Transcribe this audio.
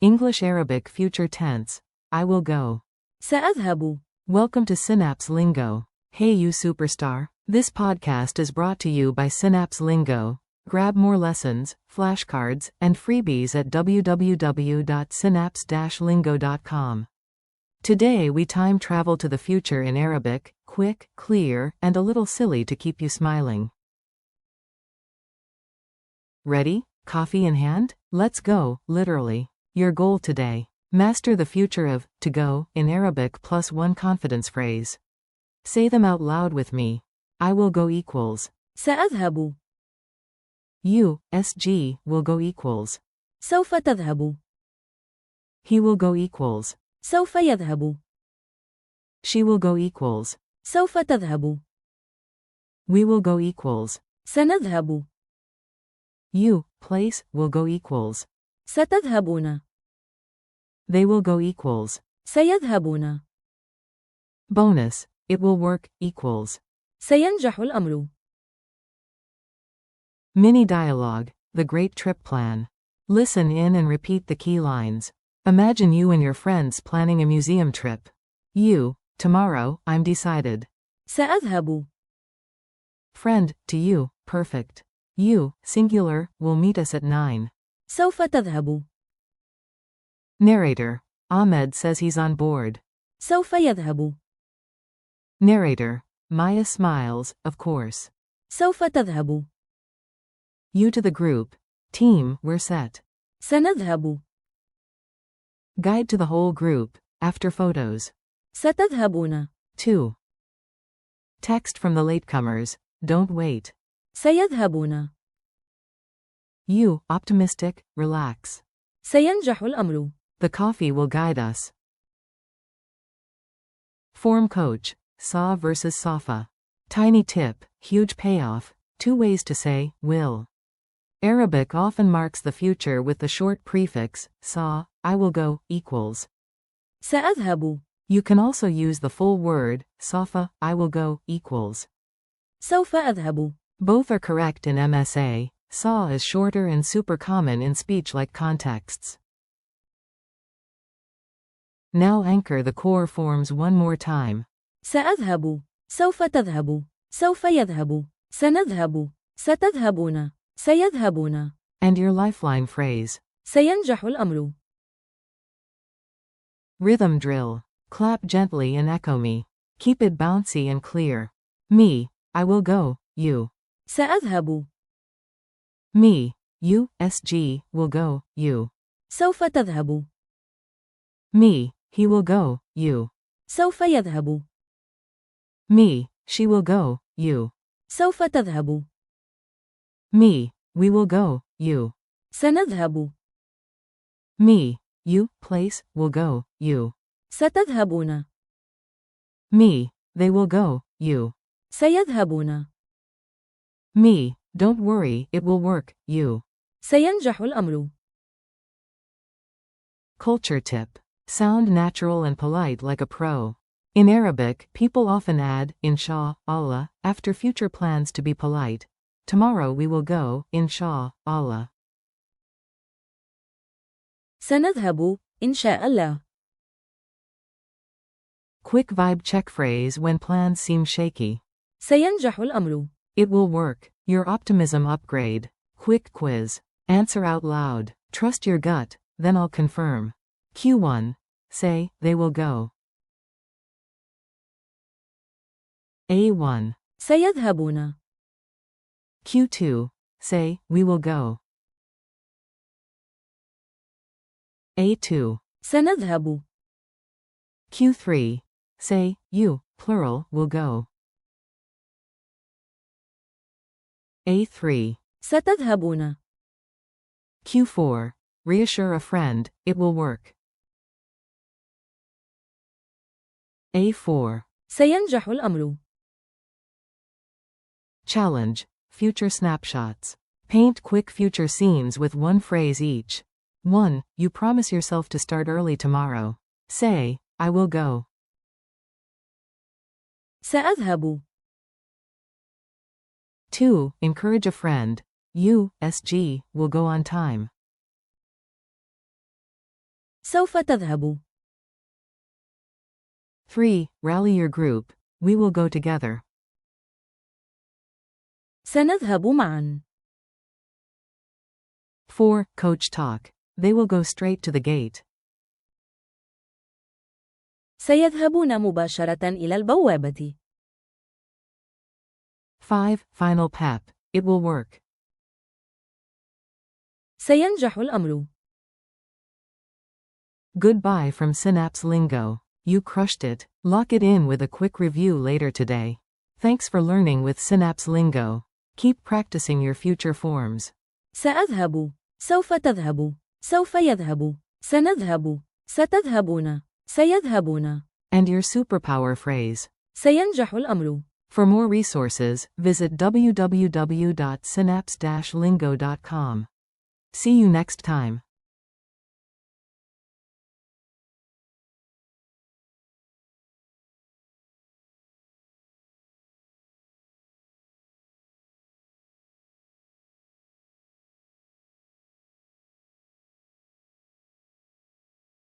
English Arabic future tense. I will go. سأذهب. Welcome to Synapse Lingo. Hey you superstar. This podcast is brought to you by Synapse Lingo. Grab more lessons, flashcards, and freebies at www.synapse-lingo.com. Today we time travel to the future in Arabic, quick, clear, and a little silly to keep you smiling. Ready? Coffee in hand? Let's go, literally. Your goal today. Master the future of to go in Arabic plus one confidence phrase. Say them out loud with me. I will go equals. سأذهب. You, SG, will go equals. سوف تذهب. He will go equals. سوف يذهب. She will go equals. سوف تذهب. We will go equals. سنذهب. You, place, will go equals. ستذهبون. They will go equals. سيذهبون. Bonus, it will work, equals. سينجح الأمر. Mini dialogue, the great trip plan. Listen in and repeat the key lines. Imagine you and your friends planning a museum trip. You, tomorrow, I'm decided. سأذهب. Friend, to you, perfect. You, singular, will meet us at 9. سوف تذهب. Narrator, Ahmed says he's on board. سوف يذهب. Narrator, Maya smiles, of course. سوف تذهب. You to the group. Team, we're set. سنذهب. Guide to the whole group, after photos. ستذهبون. 2. Text from the latecomers, don't wait. سيذهبون. You, optimistic, relax. سينجح الأمر. The coffee will guide us. Form coach, Sa versus Safa. Tiny tip, huge payoff, 2 ways to say, will. Arabic often marks the future with the short prefix, sa, I will go, equals. سأذهب. You can also use the full word, safa, I will go, equals. سوف أذهب. Both are correct in MSA. Sa is shorter and super common in speech-like contexts. Now anchor the core forms one more time. سأذهب. سوف تذهب. سوف يذهب. سنذهب. ستذهبون. سيذهبون. And your lifeline phrase. سينجح الأمر. Rhythm drill. Clap gently and echo me. Keep it bouncy and clear. Me, I will go, you. سأذهب. Me, you, SG, will go, you. سوف تذهب. Me, he will go, you. سوف يذهب. Me, she will go, you. سوف تذهب. Me, we will go, you. سنذهب. Me, you, place, will go, you. ستذهبون. Me, they will go, you. سيذهبون. Me, don't worry, it will work, you. سينجح الأمر. Culture tip. Sound natural and polite like a pro. In Arabic, people often add, insha Allah, after future plans to be polite. Tomorrow we will go, insha Allah. سنذهب إن شاء الله. Quick vibe check phrase when plans seem shaky. سينجح الأمر. It will work. Your optimism upgrade. Quick quiz. Answer out loud. Trust your gut, then I'll confirm. Q1. Say, they will go. A1. سيذهبون. Q2. Say, we will go. A2. سنذهب. Q3. Say, you, plural, will go. A3. ستذهبون. Q4. Reassure a friend, it will work. A4. سينجح الأمر. Challenge. Future snapshots. Paint quick future scenes with one phrase each. 1. You promise yourself to start early tomorrow. Say, I will go. سأذهب. 2. Encourage a friend. You, SG, will go on time. سوف تذهب. 3. Rally your group. We will go together. سنذهب معا. 4. Coach talk. They will go straight to the gate. سيذهبون مباشرة إلى البوابة. 5. Final pep. It will work. سينجح الأمر. Goodbye from Synapse Lingo. You crushed it. Lock it in with a quick review later today. Thanks for learning with Synapse Lingo. Keep practicing your future forms. سأذهب. سوف تذهب. سوف يذهب. سنذهب. ستذهبون. سيذهبون. And your superpower phrase. سينجح الأمر. For more resources, visit www.synapse-lingo.com. See you next time.